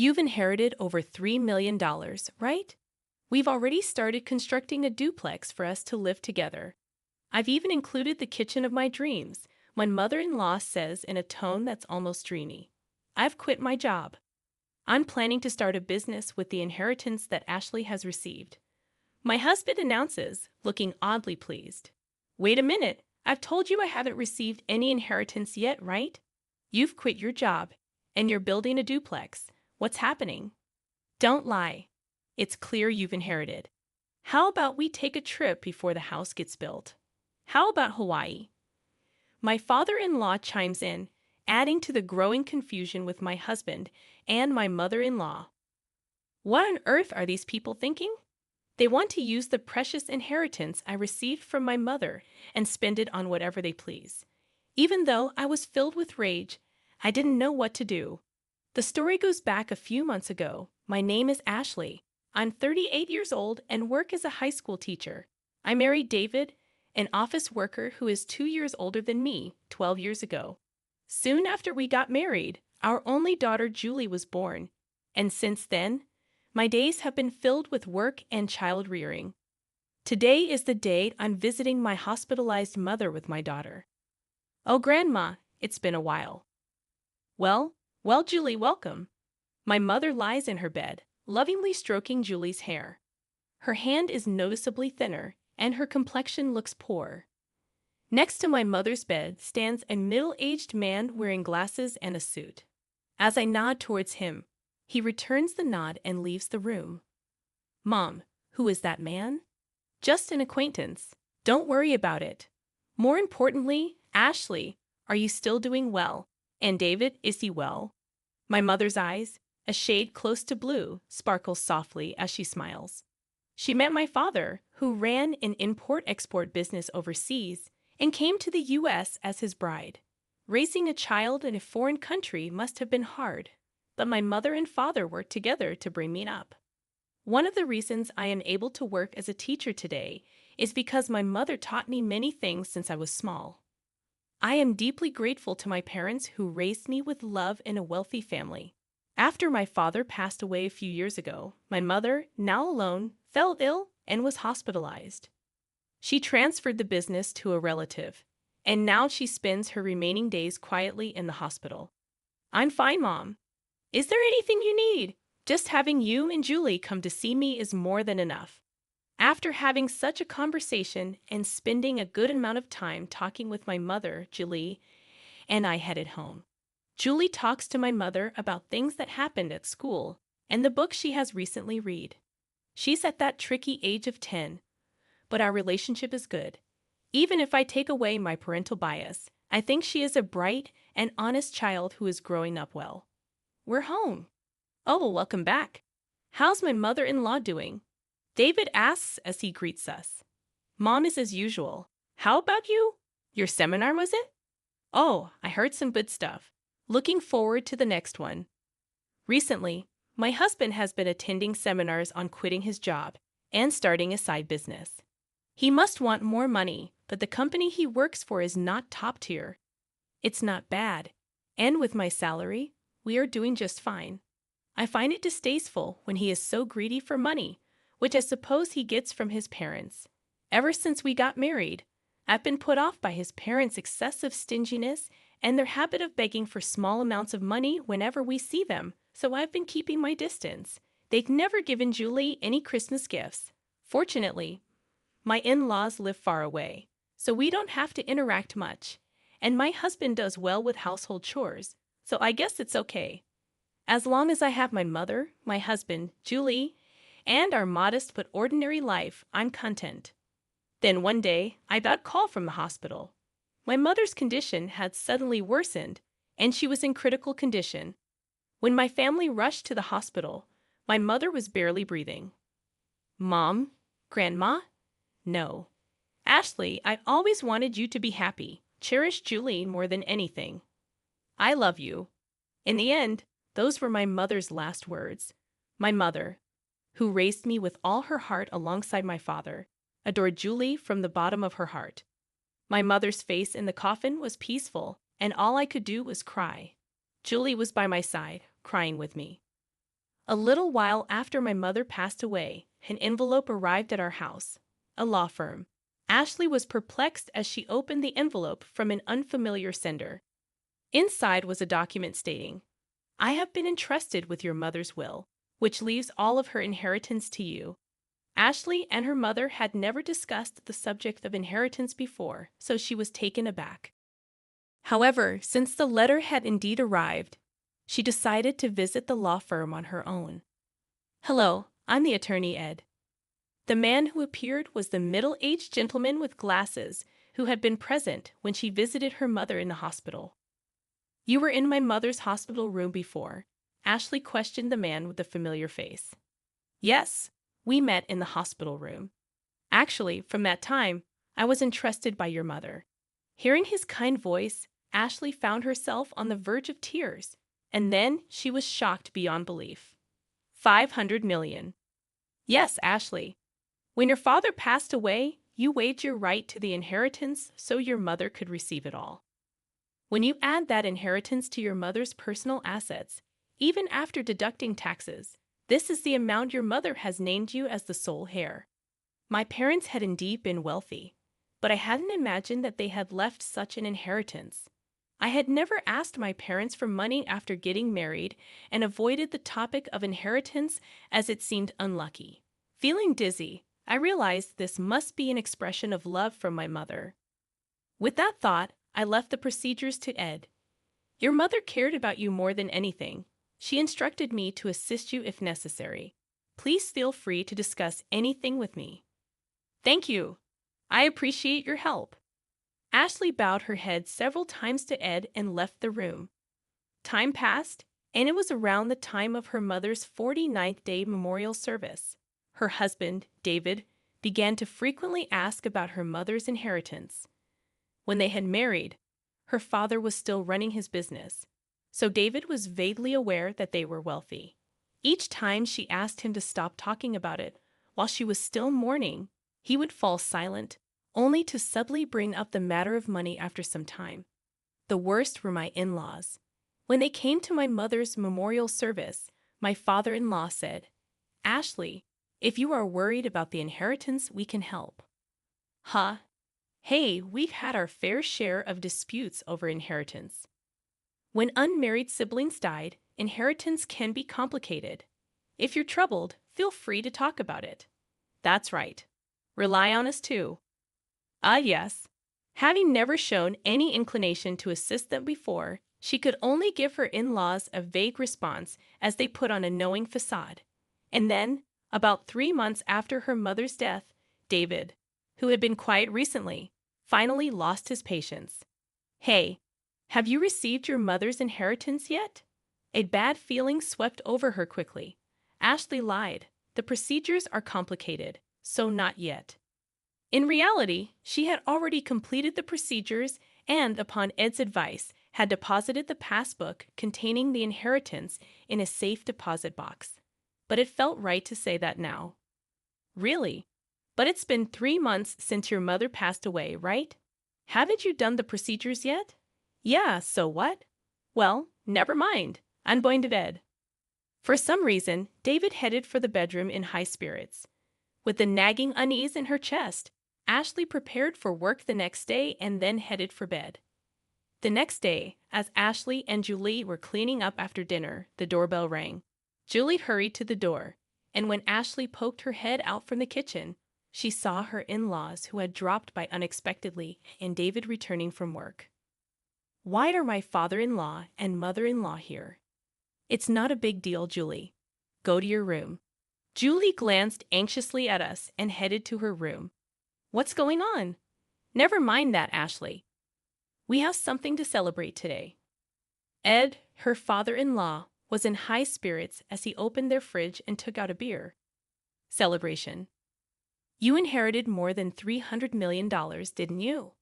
You've inherited over $3 million, right? We've already started constructing a duplex for us to live together. I've even included the kitchen of my dreams, my mother-in-law says in a tone that's almost dreamy. I've quit my job. I'm planning to start a business with the inheritance that Ashley has received. My husband announces, looking oddly pleased. Wait a minute, I've told you I haven't received any inheritance yet, right? You've quit your job, and you're building a duplex. What's happening? Don't lie. It's clear you've inherited. How about we take a trip before the house gets built? How about Hawaii? My father-in-law chimes in, adding to the growing confusion with my husband and my mother-in-law. What on earth are these people thinking? They want to use the precious inheritance I received from my mother and spend it on whatever they please. Even though I was filled with rage, I didn't know what to do. The story goes back a few months ago. My name is Ashley. I'm 38 years old and work as a high school teacher. I married David, an office worker who is 2 years older than me, 12 years ago. Soon after we got married, our only daughter Julie was born, and since then, my days have been filled with work and child rearing. Today is the day I'm visiting my hospitalized mother with my daughter. Oh, Grandma, it's been a while. Well, Julie, welcome. My mother lies in her bed, lovingly stroking Julie's hair. Her hand is noticeably thinner, and her complexion looks poor. Next to my mother's bed stands a middle-aged man wearing glasses and a suit. As I nod towards him, he returns the nod and leaves the room. Mom, who is that man? Just an acquaintance. Don't worry about it. More importantly, Ashley, are you still doing well? And David, is he well? My mother's eyes, a shade close to blue, sparkle softly as she smiles. She met my father, who ran an import-export business overseas, and came to the U.S. as his bride. Raising a child in a foreign country must have been hard, but my mother and father worked together to bring me up. One of the reasons I am able to work as a teacher today is because my mother taught me many things since I was small. I am deeply grateful to my parents who raised me with love in a wealthy family. After my father passed away a few years ago, my mother, now alone, fell ill and was hospitalized. She transferred the business to a relative, and now she spends her remaining days quietly in the hospital. I'm fine, Mom. Is there anything you need? Just having you and Julie come to see me is more than enough. After having such a conversation and spending a good amount of time talking with my mother, Julie, and I headed home. Julie talks to my mother about things that happened at school and the book she has recently read. She's at that tricky age of 10, but our relationship is good. Even if I take away my parental bias, I think she is a bright and honest child who is growing up well. We're home. Oh, welcome back. How's my mother-in-law doing? David asks as he greets us. Mom is as usual. How about you? Your seminar, was it? Oh, I heard some good stuff. Looking forward to the next one. Recently, my husband has been attending seminars on quitting his job and starting a side business. He must want more money, but the company he works for is not top tier. It's not bad, and with my salary, we are doing just fine. I find it distasteful when he is so greedy for money, which I suppose he gets from his parents. Ever since we got married, I've been put off by his parents' excessive stinginess and their habit of begging for small amounts of money whenever we see them, so I've been keeping my distance. They've never given Julie any Christmas gifts. Fortunately, my in-laws live far away, so we don't have to interact much, and my husband does well with household chores, so I guess it's okay. As long as I have my mother, my husband, Julie, and our modest but ordinary life, I'm content. Then one day, I got a call from the hospital. My mother's condition had suddenly worsened, and she was in critical condition. When my family rushed to the hospital, my mother was barely breathing. Mom? Grandma? No. Ashley, I always wanted you to be happy. Cherish Julie more than anything. I love you. In the end, those were my mother's last words. My mother, who raised me with all her heart alongside my father, adored Julie from the bottom of her heart. My mother's face in the coffin was peaceful, and all I could do was cry. Julie was by my side, crying with me. A little while after my mother passed away, an envelope arrived at our house. A law firm. Ashley was perplexed as she opened the envelope from an unfamiliar sender. Inside was a document stating, "I have been entrusted with your mother's will, which leaves all of her inheritance to you." Ashley and her mother had never discussed the subject of inheritance before, so she was taken aback. However, since the letter had indeed arrived, she decided to visit the law firm on her own. "Hello, I'm the attorney Ed." The man who appeared was the middle-aged gentleman with glasses who had been present when she visited her mother in the hospital. "You were in my mother's hospital room before?" Ashley questioned the man with the familiar face. "Yes, we met in the hospital room. Actually, from that time, I was entrusted by your mother." Hearing his kind voice, Ashley found herself on the verge of tears, and then she was shocked beyond belief. 500 million. Yes, Ashley. When your father passed away, you waived your right to the inheritance so your mother could receive it all. When you add that inheritance to your mother's personal assets, even after deducting taxes, this is the amount your mother has named you as the sole heir. My parents had indeed been wealthy, but I hadn't imagined that they had left such an inheritance. I had never asked my parents for money after getting married and avoided the topic of inheritance as it seemed unlucky. Feeling dizzy, I realized this must be an expression of love from my mother. With that thought, I left the procedures to Ed. "Your mother cared about you more than anything. She instructed me to assist you if necessary. Please feel free to discuss anything with me." "Thank you. I appreciate your help." Ashley bowed her head several times to Ed and left the room. Time passed, and it was around the time of her mother's 49th day memorial service. Her husband, David, began to frequently ask about her mother's inheritance. When they had married, her father was still running his business, so David was vaguely aware that they were wealthy. Each time she asked him to stop talking about it while she was still mourning, he would fall silent, only to subtly bring up the matter of money after some time. The worst were my in-laws. When they came to my mother's memorial service, my father-in-law said, "Ashley, if you are worried about the inheritance, we can help." Huh? Hey, we've had our fair share of disputes over inheritance. When unmarried siblings died, inheritance can be complicated. If you're troubled, feel free to talk about it. That's right. Rely on us too. Yes. Having never shown any inclination to assist them before, she could only give her in-laws a vague response as they put on a knowing facade. And then, about 3 months after her mother's death, David, who had been quiet recently, finally lost his patience. "Hey, have you received your mother's inheritance yet?" A bad feeling swept over her quickly. Ashley lied. The procedures are complicated, so not yet. In reality, she had already completed the procedures and, upon Ed's advice, had deposited the passbook containing the inheritance in a safe deposit box. But it felt right to say that now. "Really? But it's been 3 months since your mother passed away, right? Haven't you done the procedures yet?" "Yeah, so what?" "Well, never mind. I'm going to bed." For some reason, David headed for the bedroom in high spirits. With the nagging unease in her chest, Ashley prepared for work the next day and then headed for bed. The next day, as Ashley and Julie were cleaning up after dinner, the doorbell rang. Julie hurried to the door, and when Ashley poked her head out from the kitchen, she saw her in-laws who had dropped by unexpectedly and David returning from work. "Why are my father-in-law and mother-in-law here?" "It's not a big deal, Julie. Go to your room." Julie glanced anxiously at us and headed to her room. "What's going on?" "Never mind that, Ashley. We have something to celebrate today." Ed, her father-in-law, was in high spirits as he opened their fridge and took out a beer. "Celebration. You inherited more than $300 million, didn't you?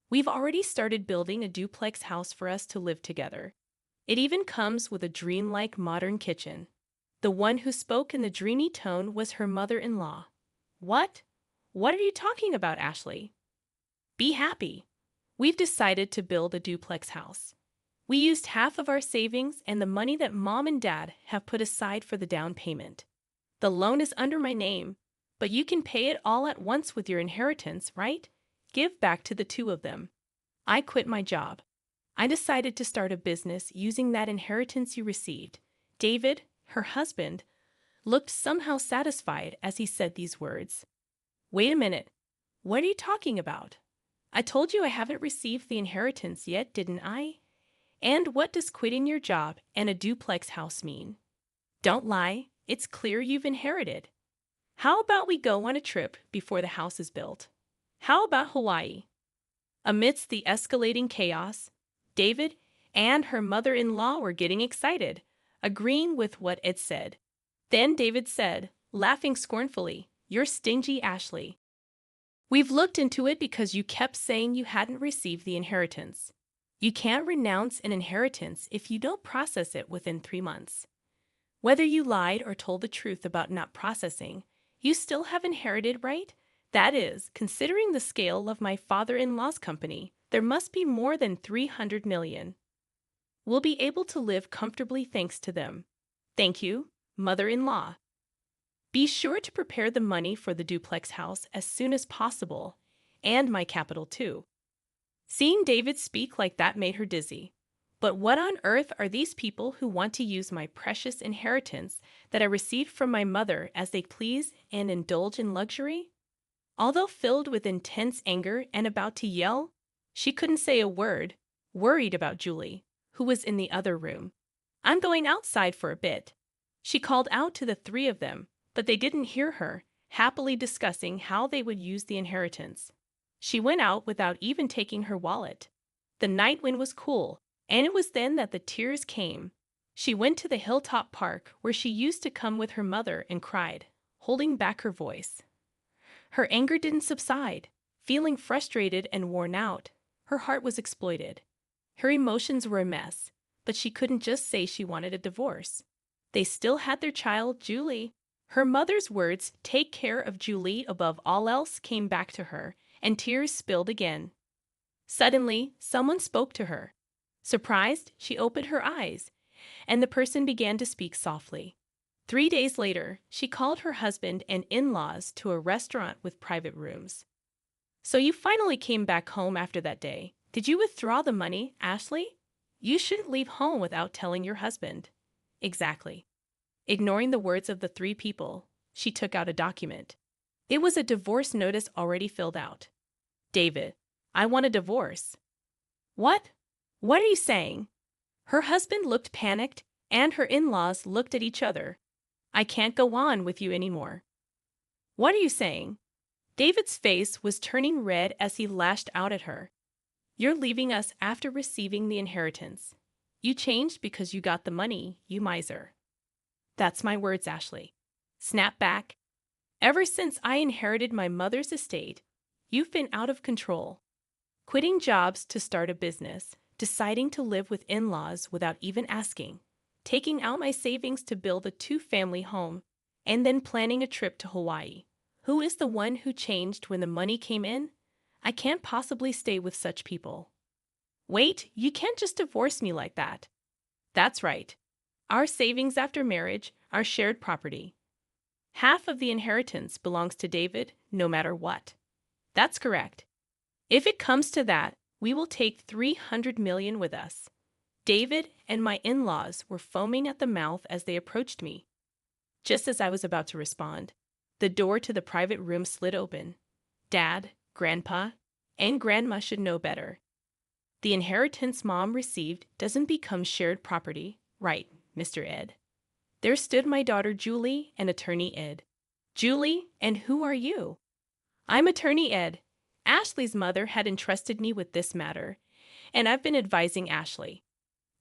We've already started building a duplex house for us to live together. It even comes with a dreamlike modern kitchen." The one who spoke in the dreamy tone was her mother-in-law. "What? What are you talking about, Ashley?" "Be happy. We've decided to build a duplex house. We used half of our savings and the money that Mom and Dad have put aside for the down payment. The loan is under my name, but you can pay it all at once with your inheritance, right? Give back to the two of them. I quit my job. I decided to start a business using that inheritance you received. David, her husband, looked somehow satisfied as he said these words. Wait a minute. What are you talking about? I told you I haven't received the inheritance yet, didn't I? And what does quitting your job and a duplex house mean? Don't lie. It's clear you've inherited. How about we go on a trip before the house is built? How about Hawaii? Amidst the escalating chaos, David and her mother-in-law were getting excited, agreeing with what Ed said. Then David said, laughing scornfully, "You're stingy, Ashley. We've looked into it because you kept saying you hadn't received the inheritance. You can't renounce an inheritance if you don't process it within 3 months. Whether you lied or told the truth about not processing, you still have inherited, right? That is, considering the scale of my father-in-law's company, there must be more than 300 million. We'll be able to live comfortably thanks to them. Thank you, mother-in-law. Be sure to prepare the money for the duplex house as soon as possible, and my capital too." Seeing David speak like that made her dizzy. But what on earth are these people who want to use my precious inheritance that I received from my mother as they please and indulge in luxury? Although filled with intense anger and about to yell, she couldn't say a word, worried about Julie, who was in the other room. "I'm going outside for a bit." She called out to the three of them, but they didn't hear her, happily discussing how they would use the inheritance. She went out without even taking her wallet. The night wind was cool, and it was then that the tears came. She went to the hilltop park where she used to come with her mother and cried, holding back her voice. Her anger didn't subside. Feeling frustrated and worn out, her heart was exploited. Her emotions were a mess, but she couldn't just say she wanted a divorce. They still had their child, Julie. Her mother's words, "Take care of Julie above all else," came back to her, and tears spilled again. Suddenly, someone spoke to her. Surprised, she opened her eyes, and the person began to speak softly. 3 days later, she called her husband and in-laws to a restaurant with private rooms. "So you finally came back home after that day. Did you withdraw the money, Ashley? You shouldn't leave home without telling your husband." "Exactly." Ignoring the words of the three people, she took out a document. It was a divorce notice already filled out. "David, I want a divorce." "What? What are you saying?" Her husband looked panicked, and her in-laws looked at each other. "I can't go on with you anymore." "What are you saying?" David's face was turning red as he lashed out at her. "You're leaving us after receiving the inheritance. You changed because you got the money, you miser." "That's my words, Ashley." Snap back. "Ever since I inherited my mother's estate, you've been out of control. Quitting jobs to start a business, deciding to live with in-laws without even asking, taking out my savings to build a 2-family home, and then planning a trip to Hawaii. Who is the one who changed when the money came in? I can't possibly stay with such people." "Wait, you can't just divorce me like that." "That's right. Our savings after marriage are shared property. Half of the inheritance belongs to David, no matter what." "That's correct. If it comes to that, we will take 300 million with us." David and my in-laws were foaming at the mouth as they approached me. Just as I was about to respond, the door to the private room slid open. Dad, Grandpa, and Grandma should know better. The inheritance Mom received doesn't become shared property, right, Mr. Ed? There stood my daughter Julie and Attorney Ed. "Julie, and who are you?" "I'm Attorney Ed. Ashley's mother had entrusted me with this matter, and I've been advising Ashley."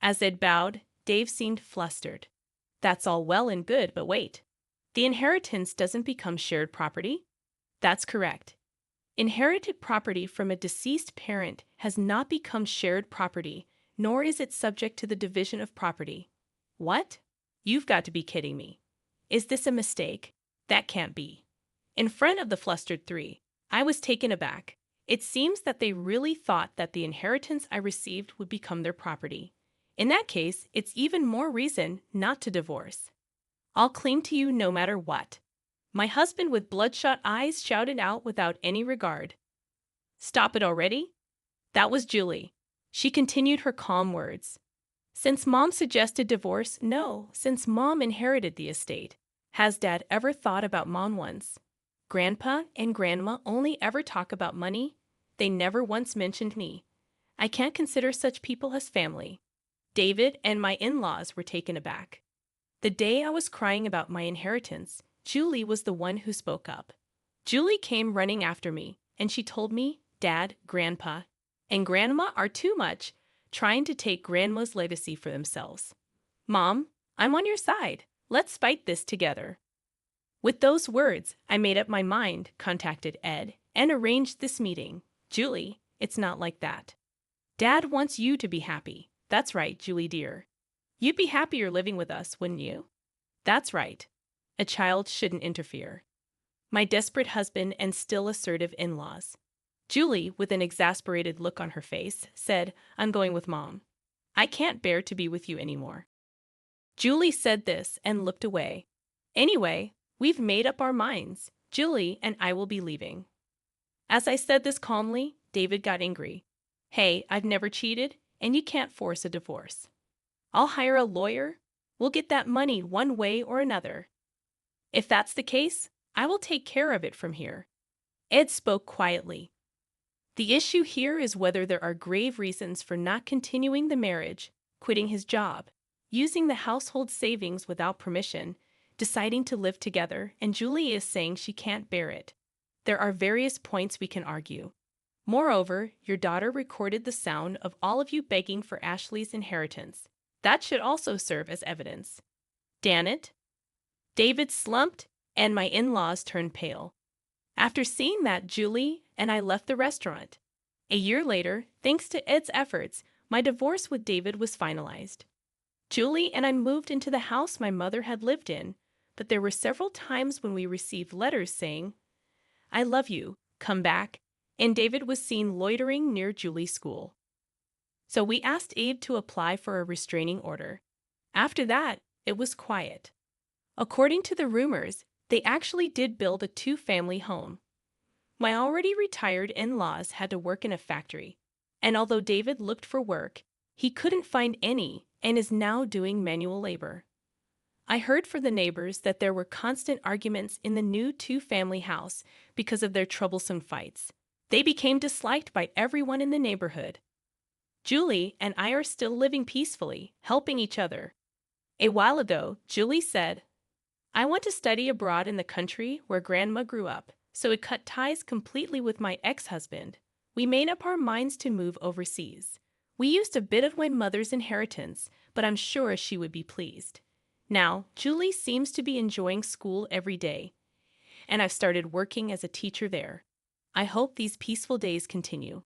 As Ed bowed, Dave seemed flustered. "That's all well and good, but wait. The inheritance doesn't become shared property?" "That's correct. Inherited property from a deceased parent has not become shared property, nor is it subject to the division of property." "What? You've got to be kidding me. Is this a mistake? That can't be." In front of the flustered three, I was taken aback. It seems that they really thought that the inheritance I received would become their property. In that case, it's even more reason not to divorce. I'll cling to you no matter what. My husband with bloodshot eyes shouted out without any regard. Stop it already? That was Julie. She continued her calm words. Since Mom suggested divorce, no, since Mom inherited the estate. Has Dad ever thought about Mom once? Grandpa and Grandma only ever talk about money. They never once mentioned me. I can't consider such people as family. David and my in-laws were taken aback. The day I was crying about my inheritance, Julie was the one who spoke up. Julie came running after me, and she told me Dad, Grandpa, and Grandma are too much, trying to take Grandma's legacy for themselves. Mom, I'm on your side. Let's fight this together. With those words, I made up my mind, contacted Ed, and arranged this meeting. Julie, it's not like that. Dad wants you to be happy. That's right, Julie dear. You'd be happier living with us, wouldn't you? That's right. A child shouldn't interfere. My desperate husband and still assertive in-laws. Julie, with an exasperated look on her face, said, I'm going with Mom. I can't bear to be with you anymore. Julie said this and looked away. Anyway, we've made up our minds. Julie and I will be leaving. As I said this calmly, David got angry. Hey, I've never cheated, and you can't force a divorce. I'll hire a lawyer. We'll get that money one way or another. If that's the case, I will take care of it from here. Ed spoke quietly. The issue here is whether there are grave reasons for not continuing the marriage, quitting his job, using the household savings without permission, deciding to live together, and Julie is saying she can't bear it. There are various points we can argue. Moreover, your daughter recorded the sound of all of you begging for Ashley's inheritance. That should also serve as evidence. Damn it. David slumped, and my in-laws turned pale. After seeing that, Julie and I left the restaurant. A year later, thanks to Ed's efforts, my divorce with David was finalized. Julie and I moved into the house my mother had lived in, but there were several times when we received letters saying, I love you, come back, and David was seen loitering near Julie's school. So we asked Abe to apply for a restraining order. After that, it was quiet. According to the rumors, they actually did build a two-family home. My already retired in-laws had to work in a factory, and although David looked for work, he couldn't find any and is now doing manual labor. I heard from the neighbors that there were constant arguments in the new two-family house because of their troublesome fights. They became disliked by everyone in the neighborhood. Julie and I are still living peacefully, helping each other. A while ago, Julie said, I want to study abroad in the country where Grandma grew up, so it cut ties completely with my ex-husband. We made up our minds to move overseas. We used a bit of my mother's inheritance, but I'm sure she would be pleased. Now, Julie seems to be enjoying school every day, and I've started working as a teacher there. I hope these peaceful days continue.